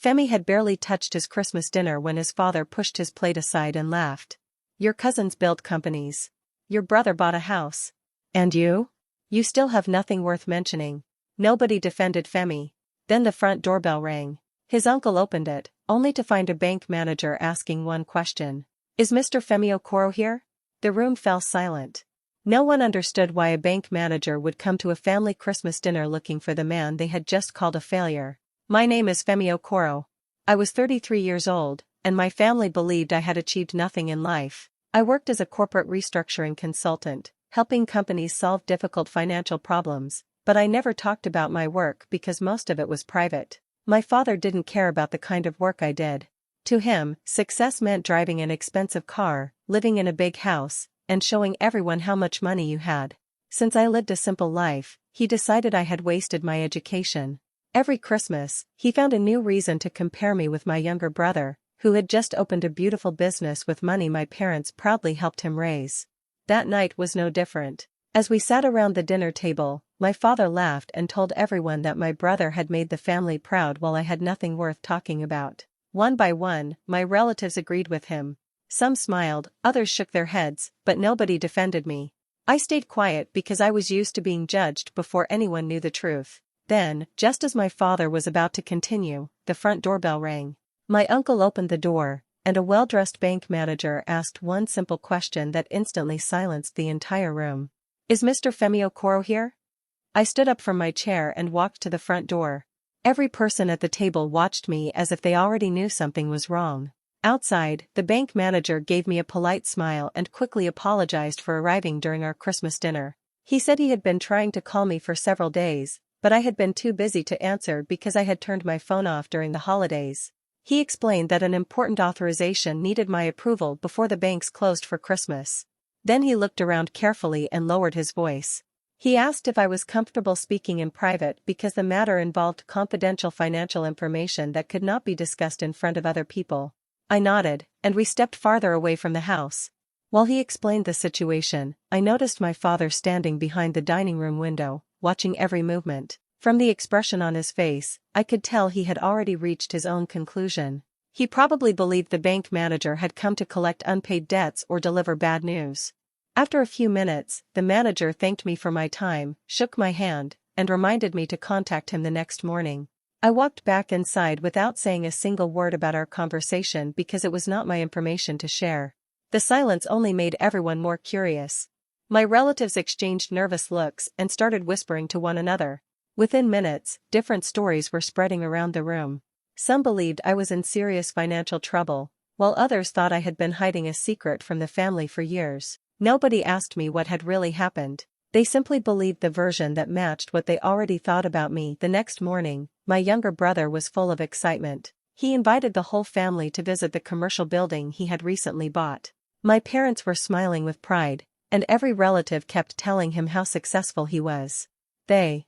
Femi had barely touched his Christmas dinner when his father pushed his plate aside and laughed. Your cousins build companies. Your brother bought a house. And you? You still have nothing worth mentioning. Nobody defended Femi. Then the front doorbell rang. His uncle opened it, only to find a bank manager asking one question. Is Mr. Femi Okoro here? The room fell silent. No one understood why a bank manager would come to a family Christmas dinner looking for the man they had just called a failure. My name is Femi Okoro. I was 33 years old, and my family believed I had achieved nothing in life. I worked as a corporate restructuring consultant, helping companies solve difficult financial problems, but I never talked about my work because most of it was private. My father didn't care about the kind of work I did. To him, success meant driving an expensive car, living in a big house, and showing everyone how much money you had. Since I lived a simple life, he decided I had wasted my education. Every Christmas, he found a new reason to compare me with my younger brother, who had just opened a beautiful business with money my parents proudly helped him raise. That night was no different. As we sat around the dinner table, my father laughed and told everyone that my brother had made the family proud while I had nothing worth talking about. One by one, my relatives agreed with him. Some smiled, others shook their heads, but nobody defended me. I stayed quiet because I was used to being judged before anyone knew the truth. Then, just as my father was about to continue, the front doorbell rang. My uncle opened the door, and a well-dressed bank manager asked one simple question that instantly silenced the entire room. Is Mr. Femi Okoro here? I stood up from my chair and walked to the front door. Every person at the table watched me as if they already knew something was wrong. Outside, the bank manager gave me a polite smile and quickly apologized for arriving during our Christmas dinner. He said he had been trying to call me for several days, but I had been too busy to answer because I had turned my phone off during the holidays. He explained that an important authorization needed my approval before the banks closed for Christmas. Then he looked around carefully and lowered his voice. He asked if I was comfortable speaking in private because the matter involved confidential financial information that could not be discussed in front of other people. I nodded, and we stepped farther away from the house. While he explained the situation, I noticed my father standing behind the dining room window, watching every movement. From the expression on his face, I could tell he had already reached his own conclusion. He probably believed the bank manager had come to collect unpaid debts or deliver bad news. After a few minutes, the manager thanked me for my time, shook my hand, and reminded me to contact him the next morning. I walked back inside without saying a single word about our conversation because it was not my information to share. The silence only made everyone more curious. My relatives exchanged nervous looks and started whispering to one another. Within minutes, different stories were spreading around the room. Some believed I was in serious financial trouble, while others thought I had been hiding a secret from the family for years. Nobody asked me what had really happened. They simply believed the version that matched what they already thought about me. The next morning, my younger brother was full of excitement. He invited the whole family to visit the commercial building he had recently bought. My parents were smiling with pride, and every relative kept telling him how successful he was. They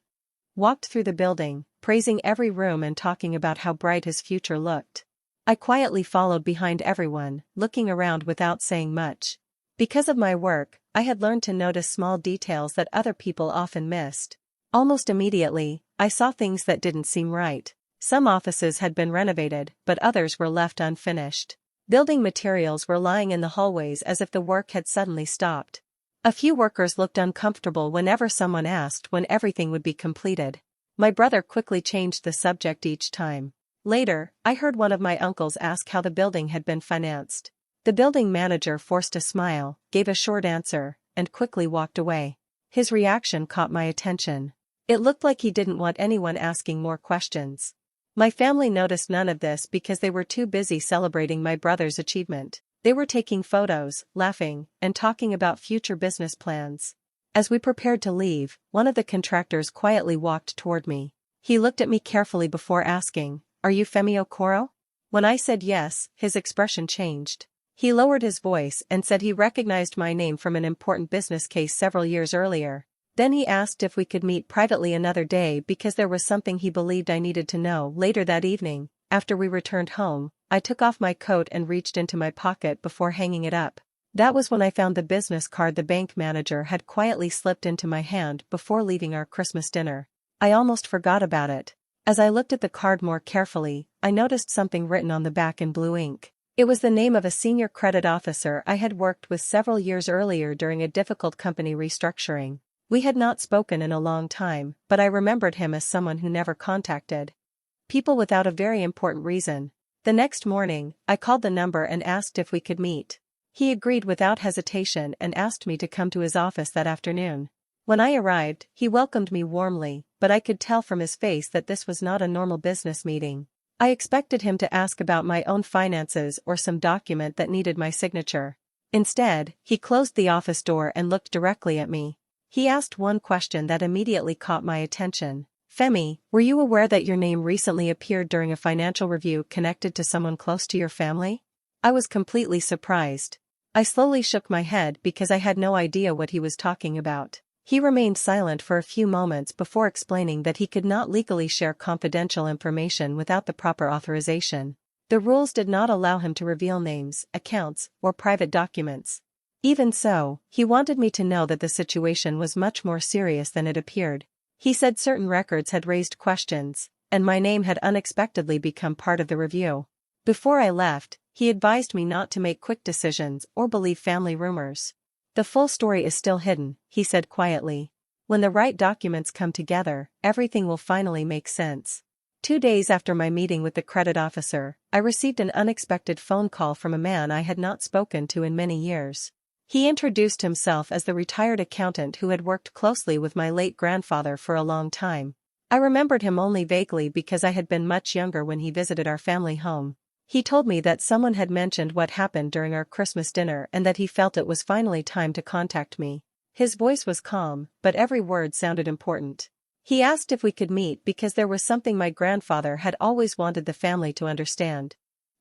walked through the building, praising every room and talking about how bright his future looked. I quietly followed behind everyone, looking around without saying much. Because of my work, I had learned to notice small details that other people often missed. Almost immediately, I saw things that didn't seem right. Some offices had been renovated, but others were left unfinished. Building materials were lying in the hallways as if the work had suddenly stopped. A few workers looked uncomfortable whenever someone asked when everything would be completed. My brother quickly changed the subject each time. Later, I heard one of my uncles ask how the building had been financed. The building manager forced a smile, gave a short answer, and quickly walked away. His reaction caught my attention. It looked like he didn't want anyone asking more questions. My family noticed none of this because they were too busy celebrating my brother's achievement. They were taking photos, laughing, and talking about future business plans. As we prepared to leave, one of the contractors quietly walked toward me. He looked at me carefully before asking, "Are you Femi Okoro?" When I said yes, his expression changed. He lowered his voice and said he recognized my name from an important business case several years earlier. Then he asked if we could meet privately another day because there was something he believed I needed to know. Later that evening, after we returned home, I took off my coat and reached into my pocket before hanging it up. That was when I found the business card the bank manager had quietly slipped into my hand before leaving our Christmas dinner. I almost forgot about it. As I looked at the card more carefully, I noticed something written on the back in blue ink. It was the name of a senior credit officer I had worked with several years earlier during a difficult company restructuring. We had not spoken in a long time, but I remembered him as someone who never contacted people without a very important reason. The next morning, I called the number and asked if we could meet. He agreed without hesitation and asked me to come to his office that afternoon. When I arrived, he welcomed me warmly, but I could tell from his face that this was not a normal business meeting. I expected him to ask about my own finances or some document that needed my signature. Instead, he closed the office door and looked directly at me. He asked one question that immediately caught my attention. Femi, were you aware that your name recently appeared during a financial review connected to someone close to your family? I was completely surprised. I slowly shook my head because I had no idea what he was talking about. He remained silent for a few moments before explaining that he could not legally share confidential information without the proper authorization. The rules did not allow him to reveal names, accounts, or private documents. Even so, he wanted me to know that the situation was much more serious than it appeared. He said certain records had raised questions, and my name had unexpectedly become part of the review. Before I left, he advised me not to make quick decisions or believe family rumors. The full story is still hidden, he said quietly. When the right documents come together, everything will finally make sense. 2 days after my meeting with the credit officer, I received an unexpected phone call from a man I had not spoken to in many years. He introduced himself as the retired accountant who had worked closely with my late grandfather for a long time. I remembered him only vaguely because I had been much younger when he visited our family home. He told me that someone had mentioned what happened during our Christmas dinner and that he felt it was finally time to contact me. His voice was calm, but every word sounded important. He asked if we could meet because there was something my grandfather had always wanted the family to understand.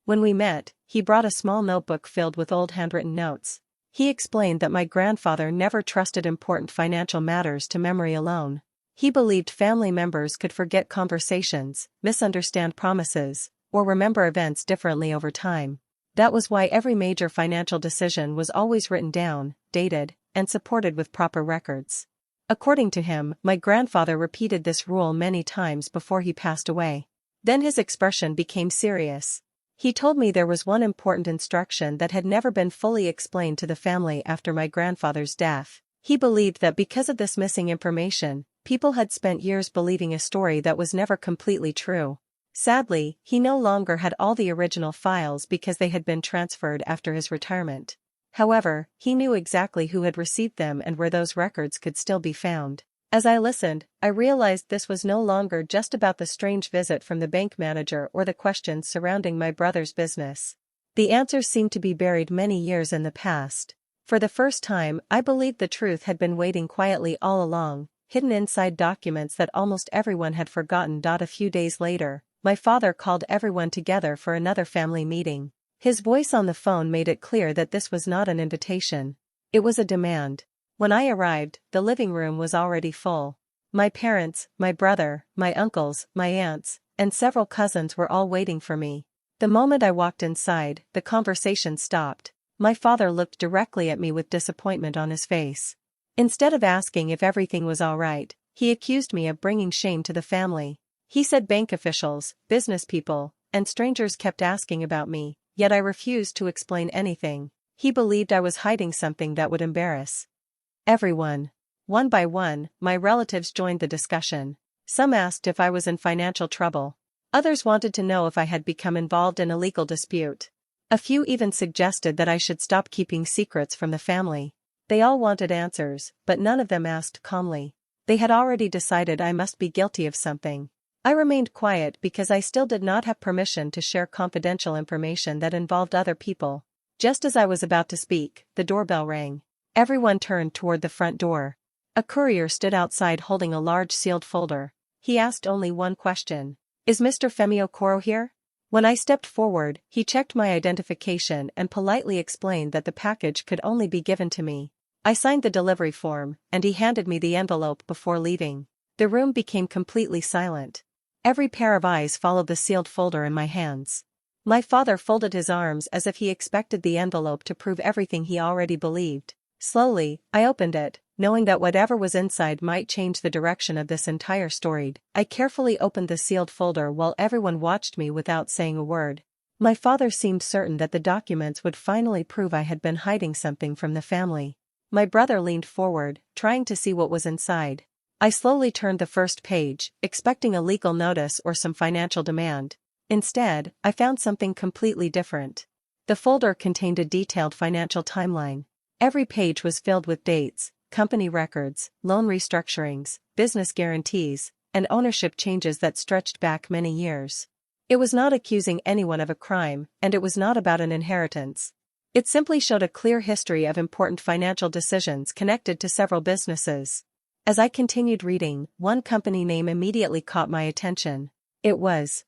When we met, he brought a small notebook filled with old handwritten notes. He explained that my grandfather never trusted important financial matters to memory alone. He believed family members could forget conversations, misunderstand promises, or remember events differently over time. That was why every major financial decision was always written down, dated, and supported with proper records. According to him, my grandfather repeated this rule many times before he passed away. Then his expression became serious. He told me there was one important instruction that had never been fully explained to the family after my grandfather's death. He believed that because of this missing information, people had spent years believing a story that was never completely true. Sadly, he no longer had all the original files because they had been transferred after his retirement. However, he knew exactly who had received them and where those records could still be found. As I listened, I realized this was no longer just about the strange visit from the bank manager or the questions surrounding my brother's business. The answers seemed to be buried many years in the past. For the first time, I believed the truth had been waiting quietly all along, hidden inside documents that almost everyone had forgotten. A few days later, my father called everyone together for another family meeting. His voice on the phone made it clear that this was not an invitation. It was a demand. When I arrived, the living room was already full. My parents, my brother, my uncles, my aunts, and several cousins were all waiting for me. The moment I walked inside, the conversation stopped. My father looked directly at me with disappointment on his face. Instead of asking if everything was all right, he accused me of bringing shame to the family. He said bank officials, business people, and strangers kept asking about me, yet I refused to explain anything. He believed I was hiding something that would embarrass everyone. One by one, my relatives joined the discussion. Some asked if I was in financial trouble. Others wanted to know if I had become involved in a legal dispute. A few even suggested that I should stop keeping secrets from the family. They all wanted answers, but none of them asked calmly. They had already decided I must be guilty of something. I remained quiet because I still did not have permission to share confidential information that involved other people. Just as I was about to speak, the doorbell rang. Everyone turned toward the front door. A courier stood outside holding a large sealed folder. He asked only one question. "Is Mr. Femi Okoro here?" When I stepped forward, he checked my identification and politely explained that the package could only be given to me. I signed the delivery form, and he handed me the envelope before leaving. The room became completely silent. Every pair of eyes followed the sealed folder in my hands. My father folded his arms as if he expected the envelope to prove everything he already believed. Slowly, I opened it, knowing that whatever was inside might change the direction of this entire story. I carefully opened the sealed folder while everyone watched me without saying a word. My father seemed certain that the documents would finally prove I had been hiding something from the family. My brother leaned forward, trying to see what was inside. I slowly turned the first page, expecting a legal notice or some financial demand. Instead, I found something completely different. The folder contained a detailed financial timeline. Every page was filled with dates, company records, loan restructurings, business guarantees, and ownership changes that stretched back many years. It was not accusing anyone of a crime, and it was not about an inheritance. It simply showed a clear history of important financial decisions connected to several businesses. As I continued reading, one company name immediately caught my attention. It was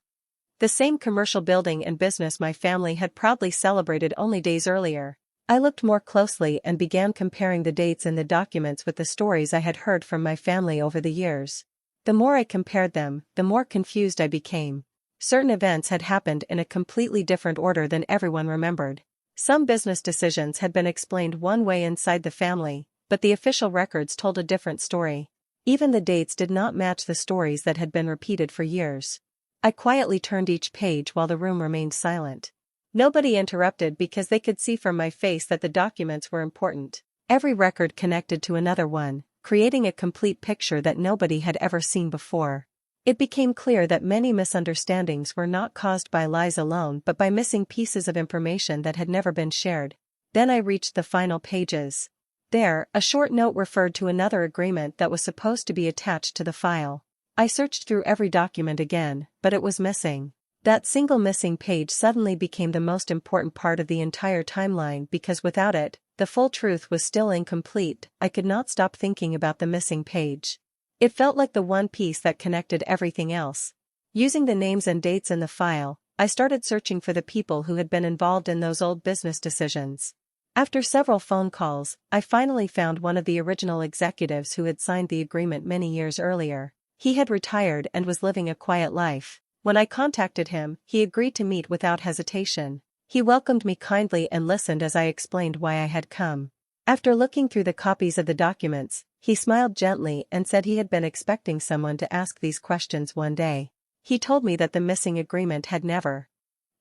the same commercial building and business my family had proudly celebrated only days earlier. I looked more closely and began comparing the dates in the documents with the stories I had heard from my family over the years. The more I compared them, the more confused I became. Certain events had happened in a completely different order than everyone remembered. Some business decisions had been explained one way inside the family, but the official records told a different story. Even the dates did not match the stories that had been repeated for years. I quietly turned each page while the room remained silent. Nobody interrupted because they could see from my face that the documents were important. Every record connected to another one, creating a complete picture that nobody had ever seen before. It became clear that many misunderstandings were not caused by lies alone but by missing pieces of information that had never been shared. Then I reached the final pages. There, a short note referred to another agreement that was supposed to be attached to the file. I searched through every document again, but it was missing. That single missing page suddenly became the most important part of the entire timeline because without it, the full truth was still incomplete. I could not stop thinking about the missing page. It felt like the one piece that connected everything else. Using the names and dates in the file, I started searching for the people who had been involved in those old business decisions. After several phone calls, I finally found one of the original executives who had signed the agreement many years earlier. He had retired and was living a quiet life. When I contacted him, he agreed to meet without hesitation. He welcomed me kindly and listened as I explained why I had come. After looking through the copies of the documents, he smiled gently and said he had been expecting someone to ask these questions one day. He told me that the missing agreement had never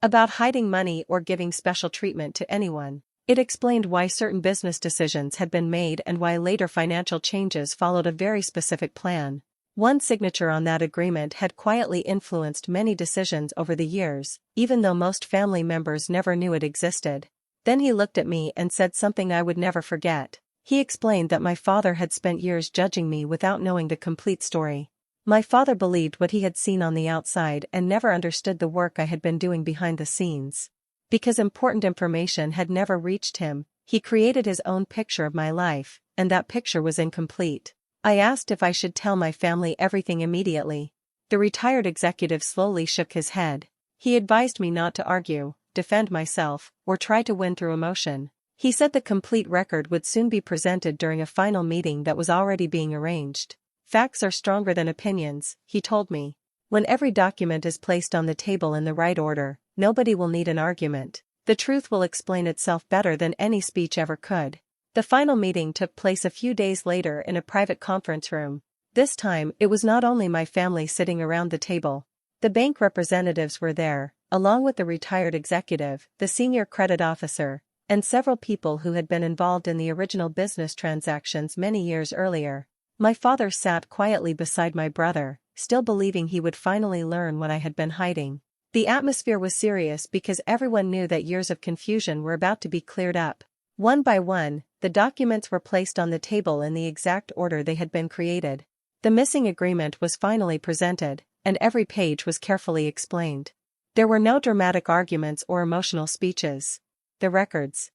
about hiding money or giving special treatment to anyone. It explained why certain business decisions had been made and why later financial changes followed a very specific plan. One signature on that agreement had quietly influenced many decisions over the years, even though most family members never knew it existed. Then he looked at me and said something I would never forget. He explained that my father had spent years judging me without knowing the complete story. My father believed what he had seen on the outside and never understood the work I had been doing behind the scenes. Because important information had never reached him, he created his own picture of my life, and that picture was incomplete. I asked if I should tell my family everything immediately. The retired executive slowly shook his head. He advised me not to argue, defend myself, or try to win through emotion. He said the complete record would soon be presented during a final meeting that was already being arranged. Facts are stronger than opinions, he told me. When every document is placed on the table in the right order, nobody will need an argument. The truth will explain itself better than any speech ever could. The final meeting took place a few days later in a private conference room. This time, it was not only my family sitting around the table. The bank representatives were there, along with the retired executive, the senior credit officer, and several people who had been involved in the original business transactions many years earlier. My father sat quietly beside my brother, still believing he would finally learn what I had been hiding. The atmosphere was serious because everyone knew that years of confusion were about to be cleared up. One by one, the documents were placed on the table in the exact order they had been created. The missing agreement was finally presented, and every page was carefully explained. There were no dramatic arguments or emotional speeches. The records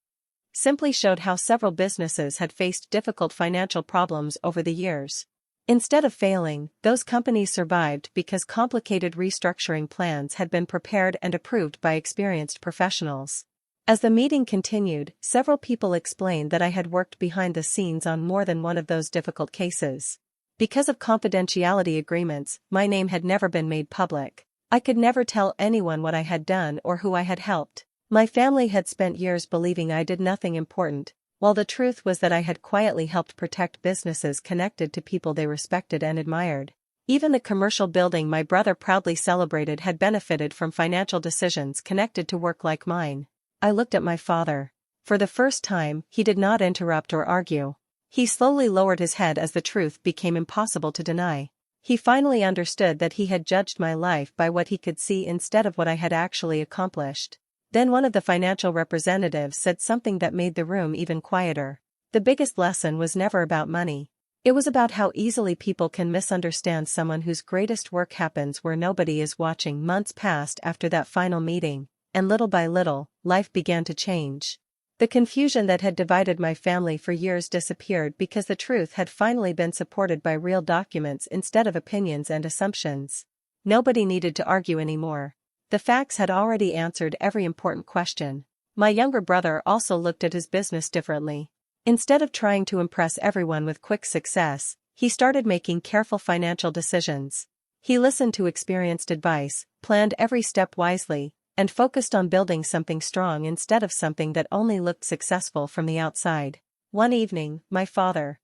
simply showed how several businesses had faced difficult financial problems over the years. Instead of failing, those companies survived because complicated restructuring plans had been prepared and approved by experienced professionals. As the meeting continued, several people explained that I had worked behind the scenes on more than one of those difficult cases. Because of confidentiality agreements, my name had never been made public. I could never tell anyone what I had done or who I had helped. My family had spent years believing I did nothing important, while the truth was that I had quietly helped protect businesses connected to people they respected and admired. Even the commercial building my brother proudly celebrated had benefited from financial decisions connected to work like mine. I looked at my father. For the first time, he did not interrupt or argue. He slowly lowered his head as the truth became impossible to deny. He finally understood that he had judged my life by what he could see instead of what I had actually accomplished. Then one of the financial representatives said something that made the room even quieter. The biggest lesson was never about money. It was about how easily people can misunderstand someone whose greatest work happens where nobody is watching. Months passed after that final meeting, and little by little, life began to change. The confusion that had divided my family for years disappeared because the truth had finally been supported by real documents instead of opinions and assumptions. Nobody needed to argue anymore. The facts had already answered every important question. My younger brother also looked at his business differently. Instead of trying to impress everyone with quick success, he started making careful financial decisions. He listened to experienced advice, planned every step wisely, and focused on building something strong instead of something that only looked successful from the outside. One evening, my father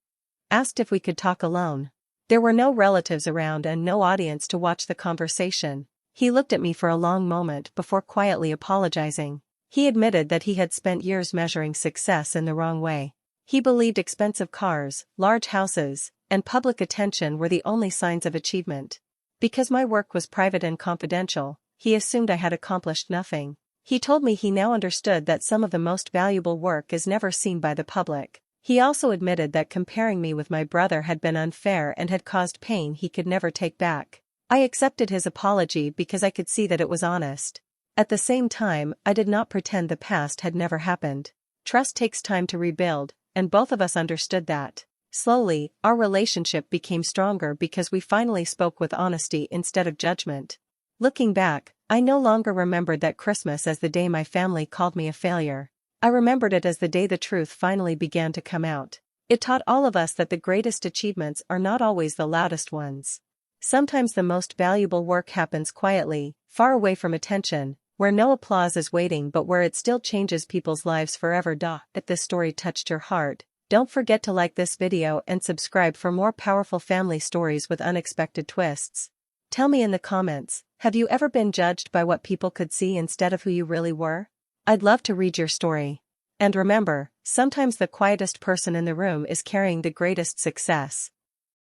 asked if we could talk alone. There were no relatives around and no audience to watch the conversation. He looked at me for a long moment before quietly apologizing. He admitted that he had spent years measuring success in the wrong way. He believed expensive cars, large houses, and public attention were the only signs of achievement. Because my work was private and confidential, he assumed I had accomplished nothing. He told me he now understood that some of the most valuable work is never seen by the public. He also admitted that comparing me with my brother had been unfair and had caused pain he could never take back. I accepted his apology because I could see that it was honest. At the same time, I did not pretend the past had never happened. Trust takes time to rebuild, and both of us understood that. Slowly, our relationship became stronger because we finally spoke with honesty instead of judgment. Looking back, I no longer remembered that Christmas as the day my family called me a failure. I remembered it as the day the truth finally began to come out. It taught all of us that the greatest achievements are not always the loudest ones. Sometimes the most valuable work happens quietly, far away from attention, where no applause is waiting but where it still changes people's lives forever. If this story touched your heart, don't forget to like this video and subscribe for more powerful family stories with unexpected twists. Tell me in the comments, have you ever been judged by what people could see instead of who you really were? I'd love to read your story. And remember, sometimes the quietest person in the room is carrying the greatest success.